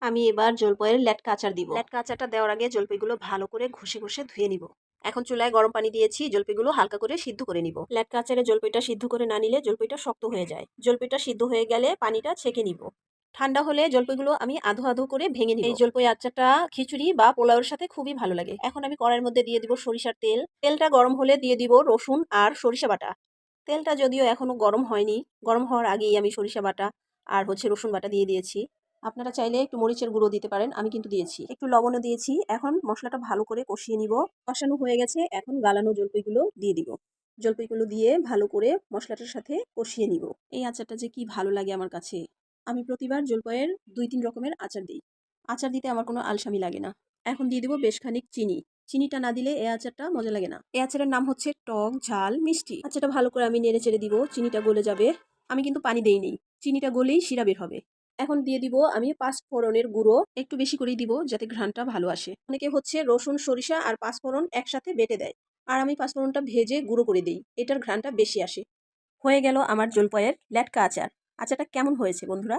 আমি এবার জলপাইয়ের ল্যাটকা আচার দিব। ল্যাটকা আচারটা দেওয়ার আগে জলপাইগুলো ভালো করে ঘষে ঘষে ধুয়ে নিব। এখন চুলায় গরম পানি দিয়েছি, জলপাইগুলো হালকা করে সিদ্ধ করে নিব। ল্যাটকা আচারে জলপাইটা সিদ্ধ করে না নিলে জলপাইটা শক্ত হয়ে যায়। জলপাইটা সিদ্ধ হয়ে গেলে পানিটা ছেঁকে নিব। ঠান্ডা হলে জলপাইগুলো আমি আধো আধো করে ভেঙে নিব। এই জলপাই আচারটা খিচুড়ি বা পোলাওয়ের সাথে খুবই ভালো লাগে। এখন আমি কড়াইয়ের মধ্যে দিয়ে দিব সরিষার তেল। তেলটা গরম হলে দিয়ে দিব রসুন আর সরিষা বাটা। তেলটা যদিও এখনো গরম হয়নি, গরম হওয়ার আগেই আমি সরিষা বাটা আর রসুন বাটা দিয়ে দিয়েছি। আপনারা চাইলে একটু মরিচের গুঁড়ো দিতে পারেন, আমি কিন্তু দিয়েছি। একটু লবণও দিয়েছি। এখন মশলাটা ভালো করে কষিয়ে নিব। কষানো হয়ে গেছে, এখন গালানো জলপাইগুলো দিয়ে দিব। জলপাইগুলো দিয়ে ভালো করে মশলাটার সাথে কষিয়ে নিব। এই আচারটা যে কি ভালো লাগে আমার কাছে। আমি প্রতিবার জলপাইয়ের 2-3 রকমের আচার দিই। আচার দিতে আমার কোনো আলসামি লাগে না। এখন দিয়ে দিব বেশ খানিক চিনি। চিনিটা না দিলে এই আচারটা মজা লাগে না। এই আচারের নাম হচ্ছে টক ঝাল মিষ্টি। আচারটা ভালো করে আমি নেড়ে চেড়ে দিব, চিনিটা গলে যাবে। আমি কিন্তু পানি দেইনি, চিনিটা গলেই শিরা বের হবে। এখন দিয়ে দিব আমি পাঁচফোড়নের গুঁড়ো, একটু বেশি করেই দিব যাতে ঘ্রাণটা ভালো আসে। অনেকে হচ্ছে রসুন সরিষা আর পাঁচফোড়ন একসাথে বেটে দেয়, আর আমি পাঁচফোড়নটা ভেজে গুঁড়ো করে দিই, এটার ঘ্রাণটা বেশি আসে। হয়ে গেল আমার জলপাইয়ের ল্যাটকা আচার। আচারটা কেমন হয়েছে বন্ধুরা?